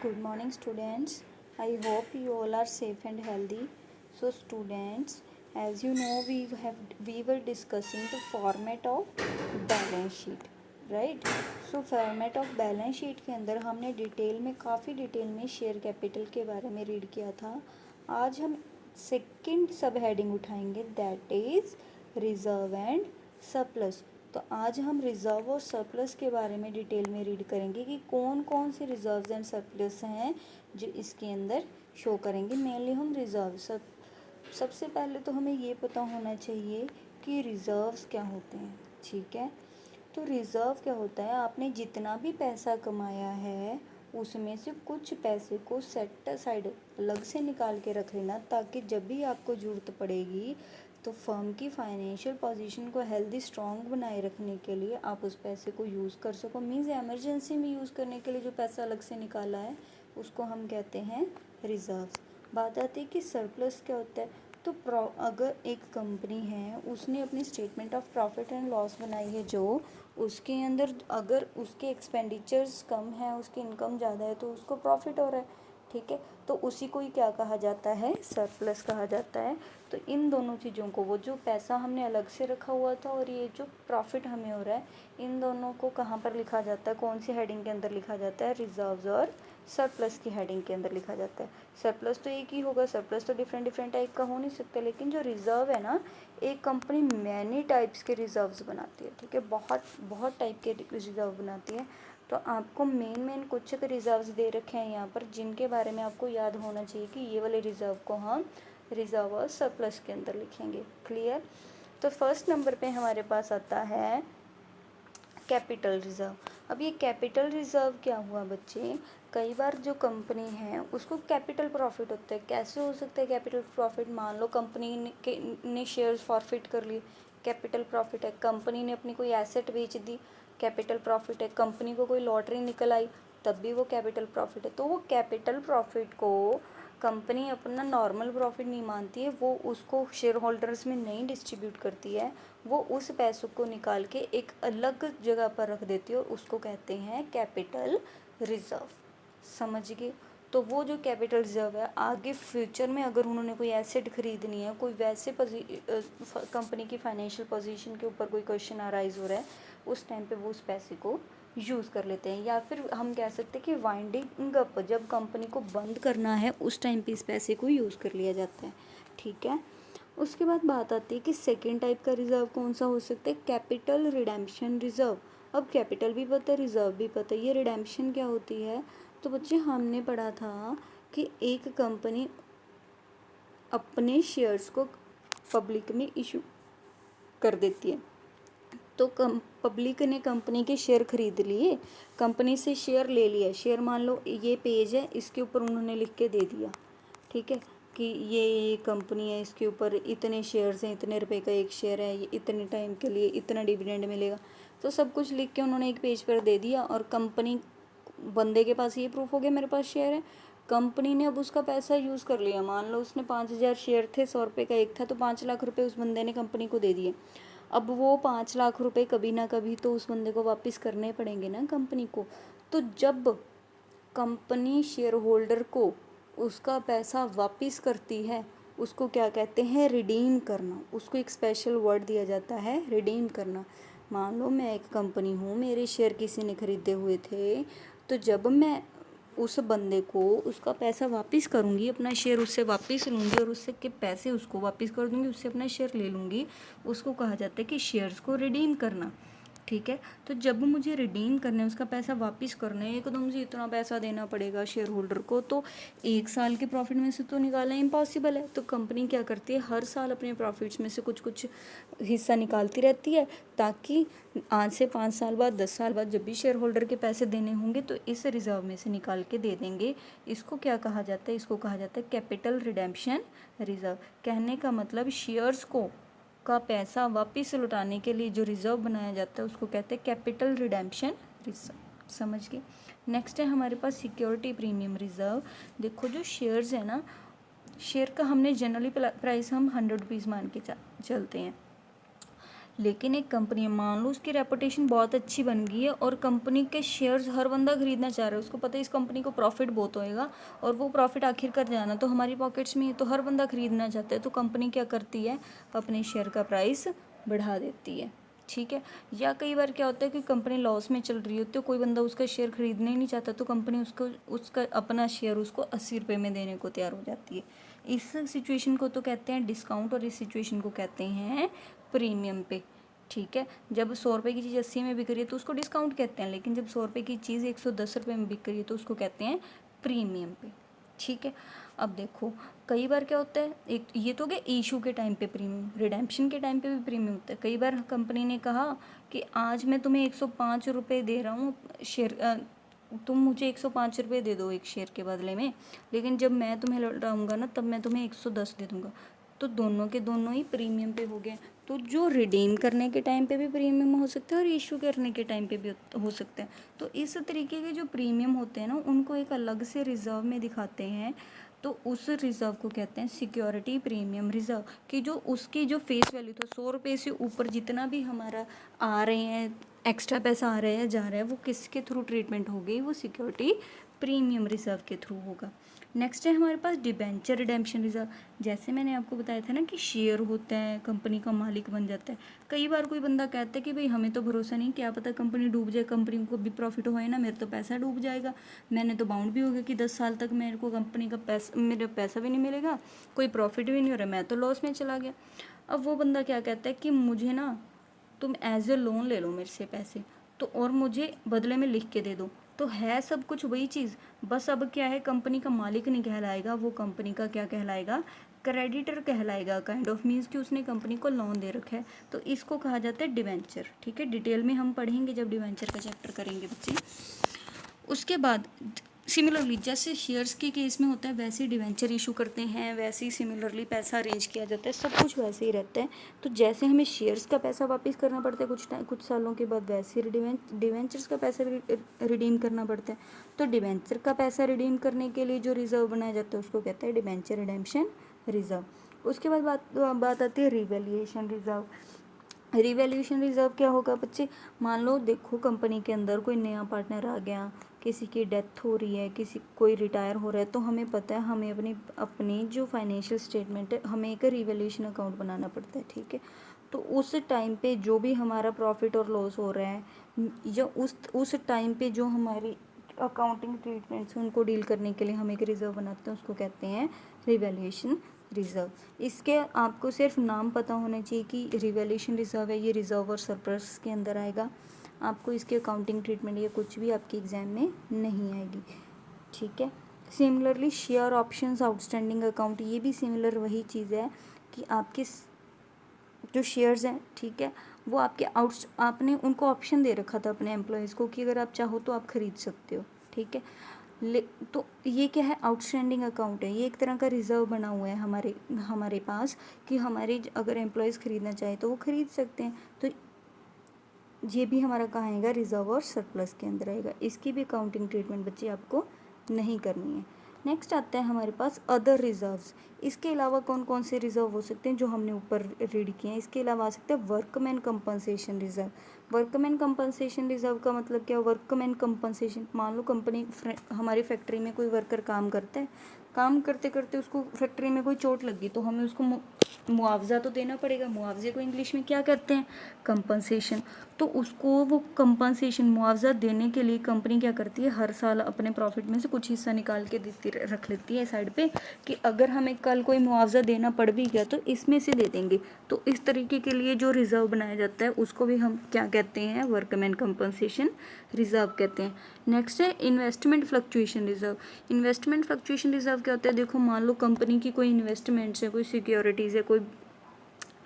Good morning, students. I hope you all are safe and healthy. So, students, as you know, we were discussing the format of balance sheet, right? So, format of balance sheet के अंदर हमने काफ़ी detail में share capital के बारे में read किया था. आज हम सेकंड सब हेडिंग उठाएंगे, that is reserve and surplus. तो आज हम रिज़र्व और सरप्लस के बारे में डिटेल में रीड करेंगे कि कौन कौन से रिज़र्व्स एंड सरप्लस हैं जो इसके अंदर शो करेंगे. मेनली हम सबसे पहले तो हमें ये पता होना चाहिए कि रिज़र्व्स क्या होते हैं. ठीक है, तो रिज़र्व क्या होता है, आपने जितना भी पैसा कमाया है उसमें से कुछ पैसे को सेट साइड अलग से निकाल के रख लेना, ताकि जब भी आपको ज़रूरत पड़ेगी तो फर्म की फाइनेंशियल पोजीशन को हेल्दी स्ट्रॉन्ग बनाए रखने के लिए आप उस पैसे को यूज़ कर सको. मीन्स एमरजेंसी में यूज़ करने के लिए जो पैसा अलग से निकाला है उसको हम कहते हैं रिज़र्व्स. बात आती है कि सरप्लस क्या होता है. तो अगर एक कंपनी है, उसने अपनी statement of profit and loss बनाई है, जो उसके अंदर अगर उसके एक्सपेंडिचर्स कम है, उसकी इनकम ज़्यादा है, तो उसको प्रॉफिट हो रहा है. ठीक है, तो उसी को ही क्या कहा जाता है, सरप्लस कहा जाता है. तो इन दोनों चीज़ों को, वो जो पैसा हमने अलग से रखा हुआ था और ये जो प्रॉफिट हमें हो रहा है, इन दोनों को कहाँ पर लिखा जाता है, कौन सी हेडिंग के अंदर लिखा जाता है, रिजर्व्स और सरप्लस की हेडिंग के अंदर लिखा जाता है. सरप्लस तो एक ही होगा, सरप्लस तो डिफरेंट टाइप का हो नहीं सकता, लेकिन जो रिजर्व है ना, एक कंपनी मैनी टाइप्स के रिजर्व्स बनाती है. ठीक है, बहुत बहुत टाइप के रिजर्व बनाती है. तो आपको मेन कुछ रिजर्व्स दे रखे हैं यहाँ पर, जिनके बारे में आपको याद होना चाहिए कि ये वाले रिजर्व को हम रिजर्व और सरप्लस के अंदर लिखेंगे. क्लियर. तो फर्स्ट नंबर पे हमारे पास आता है कैपिटल रिजर्व. अब ये कैपिटल रिजर्व क्या हुआ बच्चे, कई बार जो कंपनी है उसको कैपिटल प्रॉफिट होता है. कैसे हो सकता है कैपिटल प्रॉफिट, मान लो कंपनी ने शेयर्स फॉरफिट कर लिए, कैपिटल प्रॉफिट है. कंपनी ने अपनी कोई एसेट बेच दी, कैपिटल प्रॉफिट है. कंपनी को कोई लॉटरी निकल आई, तब भी वो कैपिटल प्रॉफिट है. तो वो कैपिटल प्रॉफिट को कंपनी अपना नॉर्मल प्रॉफिट नहीं मानती है, वो उसको शेयर होल्डर्स में नहीं डिस्ट्रीब्यूट करती है, वो उस पैसों को निकाल के एक अलग जगह पर रख देती है और उसको कहते हैं कैपिटल रिजर्व. समझ गए. तो वो जो कैपिटल रिजर्व है, आगे फ्यूचर में अगर उन्होंने कोई एसेट खरीदनी है, कोई वैसे कंपनी की फाइनेंशियल पोजीशन के ऊपर कोई क्वेश्चन अराइज हो रहा है, उस टाइम पे वो उस पैसे को यूज़ कर लेते हैं. या फिर हम कह सकते हैं कि वाइंडिंग अप, जब कंपनी को बंद करना है उस टाइम पे इस पैसे को यूज़ कर लिया जाता है. ठीक है, उसके बाद बात आती है कि सेकेंड टाइप का रिजर्व कौन सा हो सकता है, कैपिटल रिडेम्पशन रिजर्व. अब कैपिटल भी पता है, रिजर्व भी पता है, ये रिडेम्पशन क्या होती है. तो बच्चे हमने पढ़ा था कि एक कंपनी अपने शेयर्स को पब्लिक में इशू कर देती है. तो पब्लिक ने कंपनी के शेयर खरीद लिए, कंपनी से शेयर ले लिया. शेयर मान लो ये पेज है, इसके ऊपर उन्होंने लिख के दे दिया. ठीक है, कि ये कंपनी है, इसके ऊपर इतने शेयर्स हैं, इतने रुपए का एक शेयर है, ये इतने टाइम के लिए इतना डिविडेंड मिलेगा. तो सब कुछ लिख के उन्होंने एक पेज पर दे दिया, और कंपनी बंदे के पास ये प्रूफ हो गया मेरे पास शेयर है. कंपनी ने अब उसका पैसा यूज़ कर लिया. मान लो उसने 5,000 शेयर थे, 100 रुपये का एक था, तो 5 लाख रुपए उस बंदे ने कंपनी को दे दिए. अब वो 5 लाख रुपए कभी ना कभी तो उस बंदे को वापस करने पड़ेंगे ना कंपनी को. तो जब कंपनी शेयर होल्डर को उसका पैसा वापस करती है, उसको क्या कहते हैं, रिडीम करना. उसको एक स्पेशल वर्ड दिया जाता है, रिडीम करना. मान लो मैं एक कंपनी हूँ, मेरे शेयर किसी ने खरीदे हुए थे, तो जब मैं उस बंदे को उसका पैसा वापस करूँगी, अपना शेयर उससे वापस लूँगी और उससे के पैसे उसको वापस कर दूँगी, उससे अपना शेयर ले लूँगी, उसको कहा जाता है कि शेयर्स को रिडीम करना. ठीक है, तो जब मुझे रिडीम करना है, उसका पैसा वापस करना है, एकदम से इतना पैसा देना पड़ेगा शेयर होल्डर को, तो 1 साल के प्रॉफिट में से तो निकालना इम्पॉसिबल है. तो कंपनी क्या करती है, हर साल अपने प्रॉफिट्स में से कुछ कुछ हिस्सा निकालती रहती है, ताकि आज से 5 साल बाद, 10 साल बाद जब भी शेयर होल्डर के पैसे देने होंगे तो इस रिजर्व में से निकाल के दे देंगे. इसको क्या कहा जाता है, इसको कहा जाता है कैपिटल रिडेम्पशन रिजर्व. कहने का मतलब शेयर्स को का पैसा वापस लौटाने के लिए जो रिजर्व बनाया जाता है उसको कहते हैं कैपिटल रिडेम्पशन रिजर्व. समझ गए. नेक्स्ट है हमारे पास सिक्योरिटी प्रीमियम रिजर्व. देखो जो शेयर्स है ना, शेयर का हमने जनरली प्राइस हम 100 रुपीज़ मान के चलते हैं, लेकिन एक कंपनी मान लो उसकी रेपुटेशन बहुत अच्छी बन गई है और कंपनी के शेयर्स हर बंदा खरीदना चाह रहा है, उसको पता है इस कंपनी को प्रॉफिट बहुत होएगा और वो प्रॉफिट आखिर कर जाना तो हमारी पॉकेट्स में है, तो हर बंदा खरीदना चाहता है, तो कंपनी क्या करती है, अपने शेयर का प्राइस बढ़ा देती है। ठीक है। या कई बार क्या होता है कि कंपनी लॉस में चल रही होती है, कोई बंदा उसका शेयर खरीदना ही नहीं चाहता, तो कंपनी उसका अपना शेयर उसको 80 रुपये में देने को तैयार हो जाती है। इस सिचुएशन को तो कहते हैं डिस्काउंट और इस सिचुएशन को कहते हैं प्रीमियम पे। ठीक है। जब 100 रुपये की चीज़ 80 में बिक रही है तो उसको डिस्काउंट कहते हैं, लेकिन जब 100 रुपये की चीज़ 110 रुपये में बिक रही है तो उसको कहते हैं प्रीमियम पे। ठीक है। अब देखो कई बार क्या होता है, एक ये तो गया इशू के टाइम पे प्रीमियम, रिडेम्पशन के टाइम पे भी प्रीमियम होता है। कई बार कंपनी ने कहा कि आज मैं तुम्हें 105 रुपये दे रहा हूँ शेयर, तुम मुझे 105 रुपये दे दो एक शेयर के बदले में, लेकिन जब मैं तुम्हें लौटाऊंगा ना तब मैं तुम्हें 110 दे दूंगा, तो दोनों के दोनों ही प्रीमियम पे हो गए। तो जो रिडीम करने के टाइम पे भी प्रीमियम हो सकता है और इशू करने के टाइम पे भी हो सकता है। तो इस तरीके के जो प्रीमियम होते हैं ना उनको एक अलग से रिजर्व में दिखाते हैं, तो उस रिजर्व को कहते हैं सिक्योरिटी प्रीमियम रिजर्व। कि जो उसकी जो फेस वैल्यू था 100 रुपये से ऊपर जितना भी हमारा आ रहे हैं एक्स्ट्रा पैसा आ रहा है जा रहा है वो किसके थ्रू ट्रीटमेंट होगी, वो सिक्योरिटी प्रीमियम रिजर्व के थ्रू होगा। नेक्स्ट है हमारे पास डिबेंचर रिडेम्पशन रिजर्व। जैसे मैंने आपको बताया था ना कि शेयर होता है, कंपनी का मालिक बन जाता है। कई बार कोई बंदा कहता है कि भाई हमें तो भरोसा नहीं, क्या पता कंपनी डूब जाए, कंपनी को भी प्रॉफिट होए ना, मेरा तो पैसा डूब जाएगा, मैंने तो बाउंड भी हो गया कि 10 साल तक मेरे को कंपनी का मेरा पैसा भी नहीं मिलेगा, कोई प्रॉफिट भी नहीं हो रहा, मैं तो लॉस में चला गया। अब वो बंदा क्या कहता है कि मुझे ना तुम एज ए लोन ले लो मेरे से पैसे, तो और मुझे बदले में लिख के दे दो, तो है सब कुछ वही चीज़, बस अब क्या है कंपनी का मालिक नहीं कहलाएगा, वो कंपनी का क्या कहलाएगा, क्रेडिटर कहलाएगा। काइंड ऑफ मीन्स कि उसने कंपनी को लोन दे रखा है, तो इसको कहा जाता है डिवेंचर। ठीक है। डिटेल में हम पढ़ेंगे जब डिवेंचर का चैप्टर करेंगे बच्चे। उसके बाद सिमिलरली जैसे शेयर्स के केस में होता है वैसे डिवेंचर इशू करते हैं, वैसे ही सिमिलरली पैसा अरेंज किया जाता है, सब कुछ वैसे ही रहता है। तो जैसे हमें शेयर्स का पैसा वापस करना पड़ता है कुछ सालों के बाद, वैसे ही डिवेंचर्स का पैसा रिडीम करना पड़ता है। तो डिवेंचर का पैसा रिडीम करने के लिए जो रिजर्व बनाया जाता है उसको कहते हैं डिवेंचर रिडेम्पशन रिजर्व। उसके बाद बात आती है रिवैल्यूएशन रिजर्व। रिवैल्यूएशन रिजर्व क्या होगा बच्चे, मान लो देखो कंपनी के अंदर कोई नया पार्टनर आ गया, किसी की डेथ हो रही है, कोई रिटायर हो रहा है, तो हमें पता है हमें अपनी जो फाइनेंशियल स्टेटमेंट है हमें एक रिवैल्यूएशन अकाउंट बनाना पड़ता है। ठीक है। तो उस टाइम पे जो भी हमारा प्रॉफिट और लॉस हो रहा है या उस टाइम पे जो हमारी अकाउंटिंग ट्रीटमेंट्स उनको डील करने के लिए हम एक रिजर्व बनाते हैं उसको कहते हैं रिवैल्यूएशन रिजर्व। इसके आपको सिर्फ नाम पता होना चाहिए कि रिवैल्यूएशन रिजर्व है, ये रिजर्व और सरप्लस के अंदर आएगा। आपको इसकी अकाउंटिंग ट्रीटमेंट या कुछ भी आपके एग्जाम में नहीं आएगी। ठीक है। Similarly share options outstanding account, ये भी सिमिलर वही चीज़ है कि आपके जो शेयर्स हैं, ठीक है, वो आपने उनको ऑप्शन दे रखा था अपने एम्प्लॉयज़ को कि अगर आप चाहो तो आप खरीद सकते हो। ठीक है। तो ये क्या है, आउटस्टैंडिंग अकाउंट है, ये एक तरह का रिजर्व बना हुआ है हमारे पास कि हमारे अगर एम्प्लॉयज़ खरीदना चाहे तो वो खरीद सकते हैं। तो ये भी हमारा कहाँ आएगा, रिजर्व और सरप्लस के अंदर आएगा। इसकी भी अकाउंटिंग ट्रीटमेंट बच्चे आपको नहीं करनी है। नेक्स्ट आता है हमारे पास अदर रिजर्व्स। इसके अलावा कौन कौन से रिजर्व हो सकते हैं जो हमने ऊपर रीड किए हैं। इसके अलावा आ सकते हैं workman compensation reserve. Workman compensation reserve का मतलब क्या है, वर्कमैन कंपनसेशन, मान लो कंपनी हमारी फैक्ट्री में कोई वर्कर काम करता है, काम करते करते उसको फैक्ट्री में कोई चोट लगी तो हमें उसको मुआवजा तो देना पड़ेगा। मुआवजे को इंग्लिश में क्या कहते हैं, कंपनसेशन। तो उसको वो कंपनसेशन मुआवजा देने के लिए कंपनी क्या करती है, हर साल अपने प्रॉफिट में से कुछ हिस्सा निकाल के रख लेती है साइड पे कि अगर हमें कल कोई मुआवजा देना पड़ भी गया तो इसमें से दे देंगे। तो इस तरीके के लिए जो रिजर्व बनाया जाता है उसको भी हम क्या कहते हैं, वर्कमैन कंपनसेशन रिजर्व कहते हैं। नेक्स्ट है investment fluctuation reserve. Investment fluctuation reserve क्या होता है, देखो मान लो कंपनी की कोई इन्वेस्टमेंट्स है, कोई सिक्योरिटीज़ है, कोई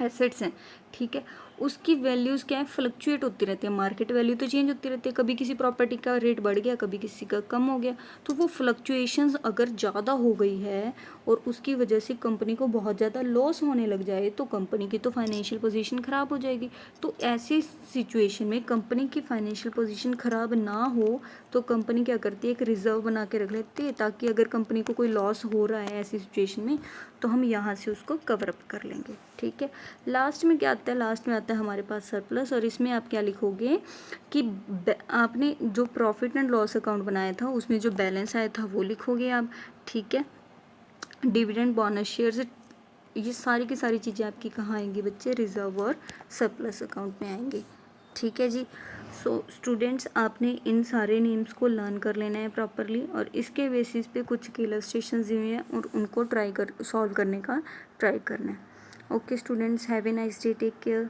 एसेट्स हैं, ठीक है, उसकी वैल्यूज़ क्या है, फ्लक्चुएट होती रहती है। मार्केट वैल्यू तो चेंज होती रहती है, कभी किसी प्रॉपर्टी का रेट बढ़ गया, कभी किसी का कम हो गया। तो वो फ्लक्चुएशंस अगर ज़्यादा हो गई है और उसकी वजह से कंपनी को बहुत ज़्यादा लॉस होने लग जाए तो कंपनी की तो फाइनेंशियल पोजीशन ख़राब हो जाएगी। तो ऐसी सिचुएशन में कंपनी की फाइनेंशियल पोजीशन ख़राब ना हो तो कंपनी क्या करती है, एक रिज़र्व बना के रख लेती है ताकि अगर कंपनी को कोई लॉस हो रहा है ऐसी सिचुएशन में तो हम यहाँ से उसको कवर अप कर लेंगे। ठीक है। लास्ट में क्या आता है, लास्ट में आता है हमारे पास सरप्लस, और इसमें आप क्या लिखोगे कि आपने जो प्रॉफिट एंड लॉस अकाउंट बनाया था उसमें जो बैलेंस आया था वो लिखोगे आप, ठीक है। डिविडेंड, बोनस, शेयर्स, ये सारी की सारी चीज़ें आपकी कहाँ आएंगी बच्चे, रिजर्व और सरप्लस अकाउंट में आएंगे, ठीक है जी। सो स्टूडेंट्स, आपने इन सारे नेम्स को लर्न कर लेना है प्रॉपरली, और इसके बेसिस पे कुछ इलस्ट्रेशन दिए हैं और उनको सॉल्व करने का ट्राई करना है। Okay students, have a nice day, take care.